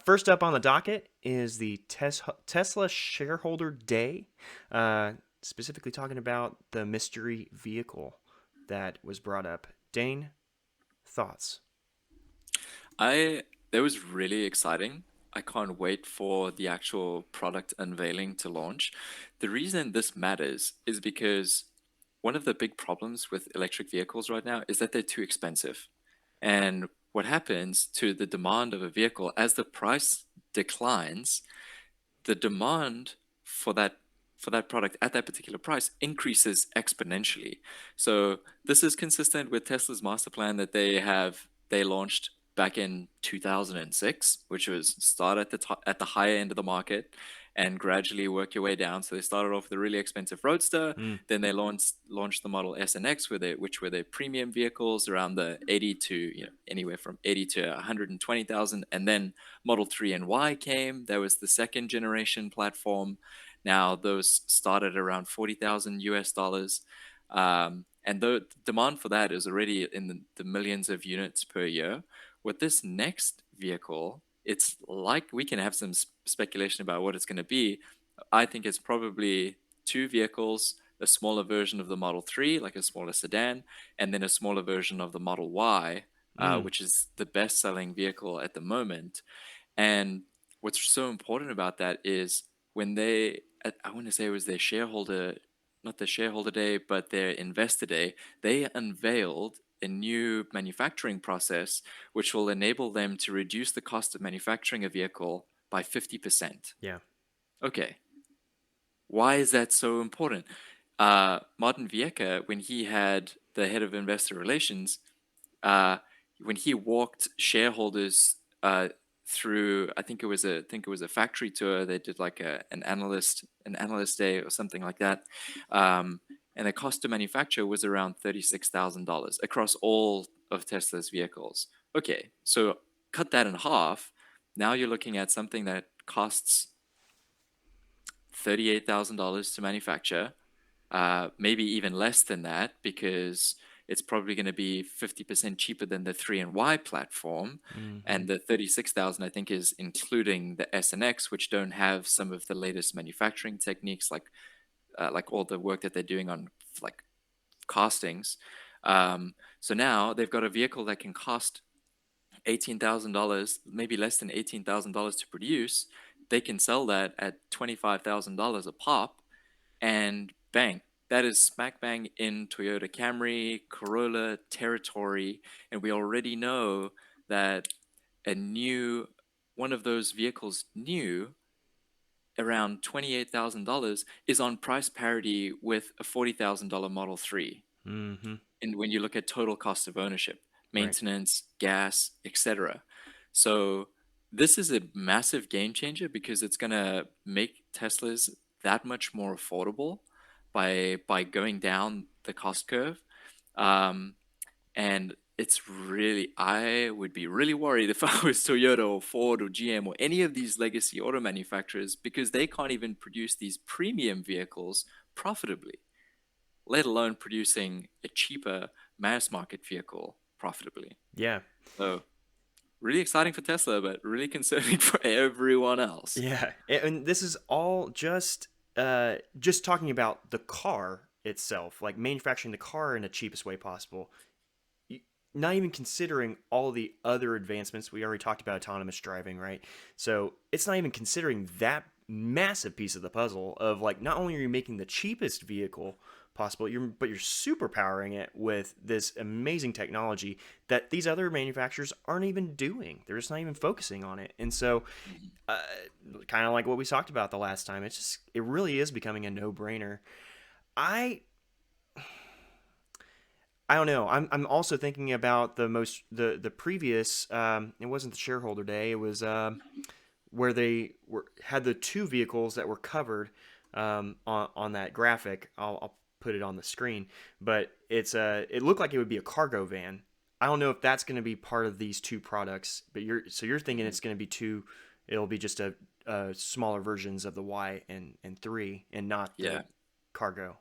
First up on the docket is the Tesla Shareholder Day, specifically talking about the mystery vehicle that was brought up. Dane, thoughts? I That was really exciting. I can't wait for the actual product unveiling to launch. The reason this matters is because one of the big problems with electric vehicles right now is that they're too expensive. And what happens to the demand of a vehicle as the price declines, the demand for that product at that particular price increases exponentially. So this is consistent with Tesla's master plan that they launched back in 2006, which was start at the higher end of the market and gradually work your way down. So they started off with a really expensive Roadster, Mm, then they launched the Model S and X, which were their premium vehicles around the 80 to anywhere from 80 to 120,000, and then Model 3 and Y came. That was the second generation platform. Now those started around 40,000 US dollars. And the demand for that is already in the millions of units per year. With this next vehicle, it's like we can have some speculation about what it's going to be. I think it's probably two vehicles, a smaller version of the Model 3, like a smaller sedan, and then a smaller version of the Model Y, mm, which is the best selling vehicle at the moment. And what's so important about that is when I want to say it was their shareholder, not the shareholder day, but their investor day, they unveiled a new manufacturing process which will enable them to reduce the cost of manufacturing a vehicle by 50%. yeah. Okay, why is that so important? Martin Viecha, when he had the head of investor relations, uh, when he walked shareholders through, I think it was a factory tour. They did like an analyst day or something like that, um, and the cost to manufacture was around $36,000 across all of Tesla's vehicles. Okay, so cut that in half. Now you're looking at something that costs $38,000 to manufacture, maybe even less than that because it's probably going to be 50% cheaper than the 3 and Y platform. Hmm. And the 36,000 I think is including the S and X, which don't have some of the latest manufacturing techniques like all the work that they're doing on like castings. So now they've got a vehicle that can cost $18,000, maybe less than $18,000 to produce. They can sell that at $25,000 a pop, and bang, that is smack bang in Toyota Camry, Corolla territory. And we already know that a new one of those vehicles new around $28,000 is on price parity with a $40,000 Model 3. Hmm. And when you look at total cost of ownership, Right. maintenance, gas, etc. So this is a massive game changer because it's going to make Teslas that much more affordable by going down the cost curve. Um, and it's really, I would be really worried if I was Toyota or Ford or GM or any of these legacy auto manufacturers because they can't even produce these premium vehicles profitably, let alone producing a cheaper mass market vehicle profitably. Yeah. So, really exciting for Tesla, but really concerning for everyone else. Yeah. And this is all just talking about the car itself, like manufacturing the car in the cheapest way possible. Not even considering all the other advancements. We already talked about autonomous driving, right? So it's not even considering that massive piece of the puzzle of like not only are you making the cheapest vehicle possible, but you're superpowering it with this amazing technology that these other manufacturers aren't even doing. They're just not even focusing on it. And so, Mhm. uh, kind of like what we talked about the last time, it really is becoming a no brainer. I I don't know. I'm also thinking about the previous. It wasn't the shareholder day. It was where had the two vehicles that were covered on that graphic. I'll put it on the screen, but it looked like it would be a cargo van. I don't know if that's going to be part of these two products, but you're thinking Mhm. it's going to be two. It'll be just a smaller versions of the Y and three, and not the Yeah. cargo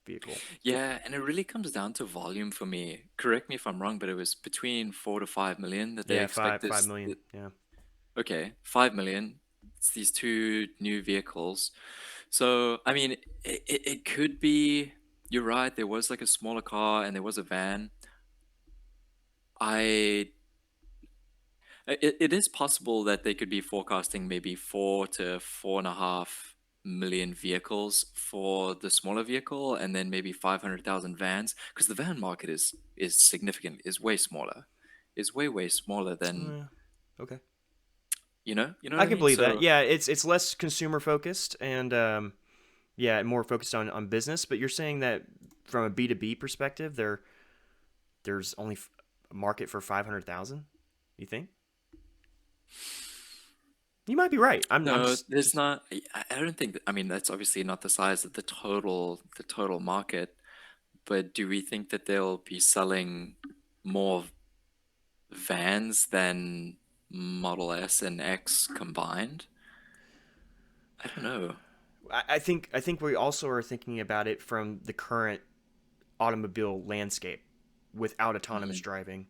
vehicle. Yeah, and it really comes down to volume for me. Correct me if I'm wrong, but it was between 4 to 5 million that they Yeah, five expect five this million. Yeah. Okay, 5 million. It's these two new vehicles. So, I mean, it could be, you're right, there was like a smaller car and there was a van. I it is possible that they could be forecasting maybe 4 to 4.5 million vehicles for the smaller vehicle, and then maybe 500,000 vans, because the van market is significant, is way smaller, is way smaller than, Uh, okay. you know I what I can mean? believe that. So Yeah, it's less consumer focused and yeah, more focused on business. But you're saying that from a B2B perspective, there's only a market for 500,000. You think? You might be right. I'm no, there's just not. I don't think that, I mean, that's obviously not the size of the total market. But do we think that they'll be selling more vans than Model S and X combined? I don't know. I think we also are thinking about it from the current automobile landscape without autonomous Mhm. driving,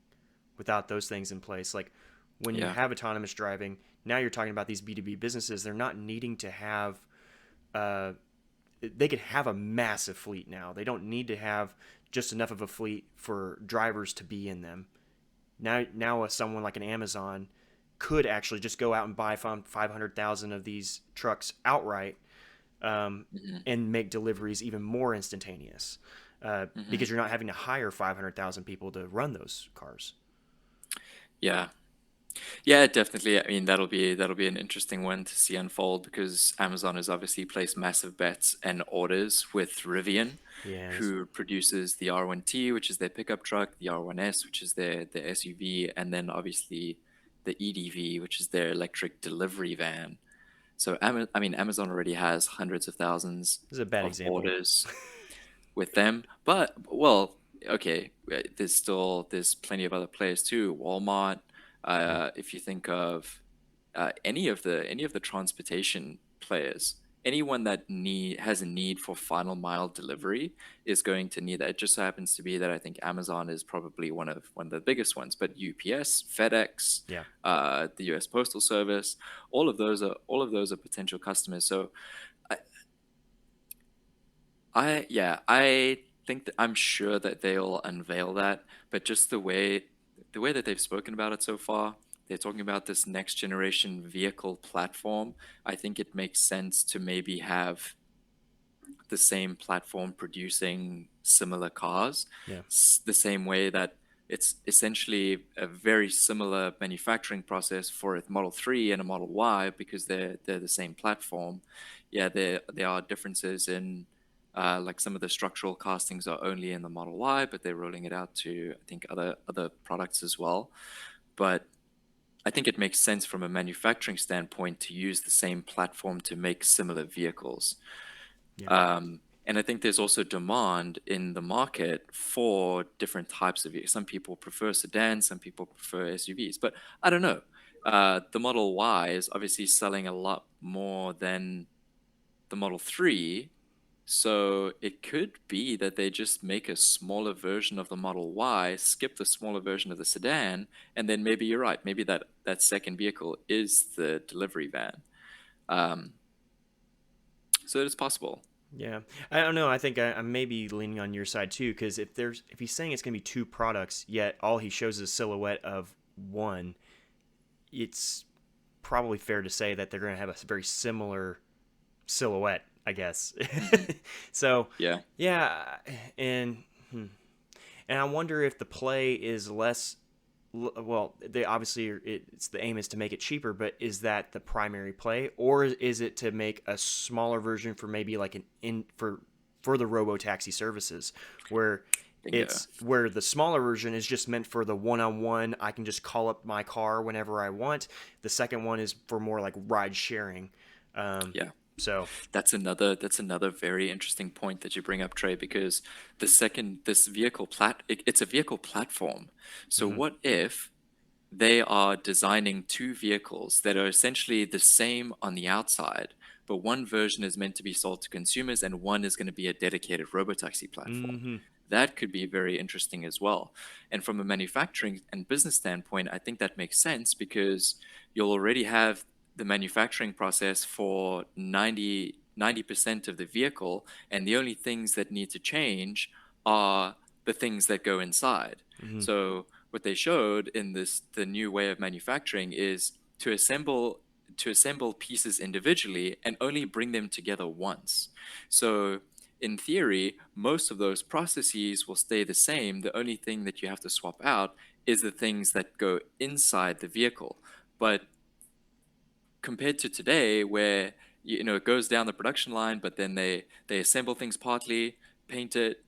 without those things in place. Like when you Yeah. have autonomous driving, now you're talking about these B2B businesses. They're not needing to have uh, they could have a massive fleet now. They don't need to have just enough of a fleet for drivers to be in them. Now someone like an Amazon could actually just go out and buy 500,000 of these trucks outright, um, Hmm. and make deliveries even more instantaneous, Hmm. because you're not having to hire 500,000 people to run those cars. Yeah. Yeah, definitely. I mean, that'll be an interesting one to see unfold, because Amazon has obviously placed massive bets and orders with Rivian, Yes, who produces the R1T, which is their pickup truck, the R1S, which is their SUV, and then obviously the EDV, which is their electric delivery van. So, I mean, Amazon already has hundreds of thousands this is a bad of example. orders with them. But, well, okay, there's plenty of other players too. Walmart. Yeah, If you think of any of the transportation players, anyone that has a need for final mile delivery is going to need that. It just so happens to be that I think Amazon is probably one of the biggest ones, but UPS, FedEx, yeah, the U.S. Postal Service, all of those are potential customers. So I, I think that I'm sure that they'll unveil that, but just the way that they've spoken about it so far, they're talking about this next generation vehicle platform. I think it makes sense to maybe have the same platform producing similar cars, yeah, the same way that it's essentially a very similar manufacturing process for a Model 3 and a Model Y, because they're the same platform. Yeah, there are differences in, like, some of the structural castings are only in the Model Y, but they're rolling it out to, I think, other products as well. But I think it makes sense from a manufacturing standpoint to use the same platform to make similar vehicles. yeah. And I think there's also demand in the market for different types of vehicles. Some people prefer sedans, some people prefer SUVs, but I don't know. The Model Y is obviously selling a lot more than the Model 3. So it could be that they just make a smaller version of the Model Y, skip the smaller version of the sedan, and then maybe you're right. Maybe that second vehicle is the delivery van. Um, so it's possible. Yeah, I don't know. I think I'm maybe leaning on your side too, because if he's saying it's gonna be two products, yet all he shows is a silhouette of one, it's probably fair to say that they're gonna have a very similar silhouette, I guess. Hmm. So, Yeah. yeah, and hmm, and I wonder if the play is less. Well, they obviously it's the aim is to make it cheaper, but is that the primary play, or is it to make a smaller version for maybe like an in for the robo taxi services, where Bingo. it's where the smaller version is just meant for the one-on-one. I can just call up my car whenever I want. The second one is for more like ride sharing. Um, Yeah. so That's another very interesting point that you bring up, Trey, because this vehicle it's a vehicle platform. So mhm. what if they are designing two vehicles that are essentially the same on the outside, but one version is meant to be sold to consumers and one is going to be a dedicated robotaxi platform? Mhm. that could be very interesting as well. And from a manufacturing and business standpoint, I think that makes sense because you'll already have the manufacturing process for 90% of the vehicle, and the only things that need to change are the things that go inside. Hmm. So what they showed in the new way of manufacturing is to assemble pieces individually and only bring them together once. So in theory, most of those processes will stay the same. The only thing that you have to swap out is the things that go inside the vehicle. But compared to today, where it goes down the production line, but then they assemble things partly, paint it,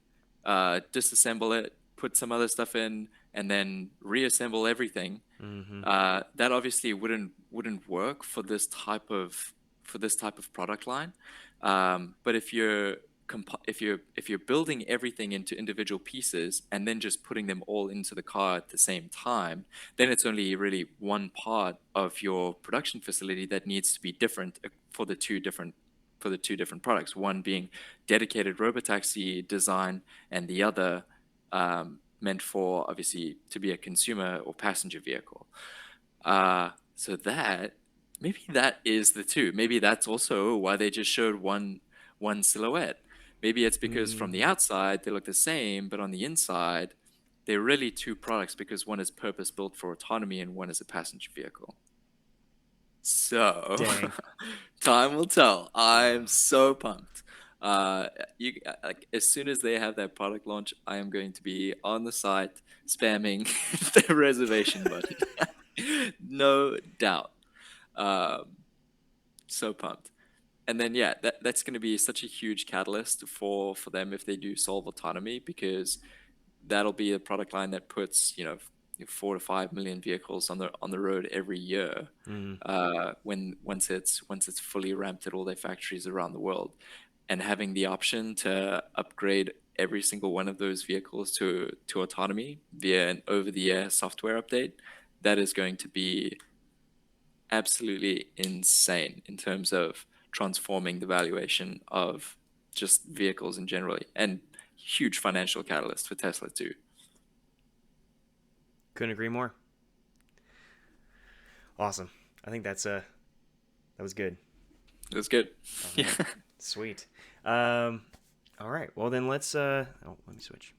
disassemble it, put some other stuff in, and then reassemble everything. Hmm. That obviously wouldn't work for this type of product line. But if you're building everything into individual pieces and then just putting them all into the car at the same time, then it's only really one part of your production facility that needs to be different for the two different products. One being dedicated robotaxi design, and the other meant for obviously to be a consumer or passenger vehicle. So that maybe that is the two. Maybe that's also why they just showed one silhouette. Maybe it's because from the Hmm. outside they look the same, but on the inside they're really two products because one is purpose built for autonomy and one is a passenger vehicle. So Dang. time will tell. I'm Oh. so pumped. Uh, like as soon as they have that product launch, I am going to be on the site spamming the reservation button. No doubt. Um, so pumped. And then yeah, that's going to be such a huge catalyst for them if they do solve autonomy, because that'll be a product line that puts 4 to 5 million vehicles on the road every year, Hmm. when once it's fully ramped at all their factories around the world. And having the option to upgrade every single one of those vehicles to autonomy via an over-the-air software update, that is going to be absolutely insane in terms of transforming the valuation of just vehicles in generally, and huge financial catalyst for Tesla too. Couldn't agree more. Awesome. I think that was good. That's good. All Yeah. right. Sweet. All right. Well then let's oh, let me switch.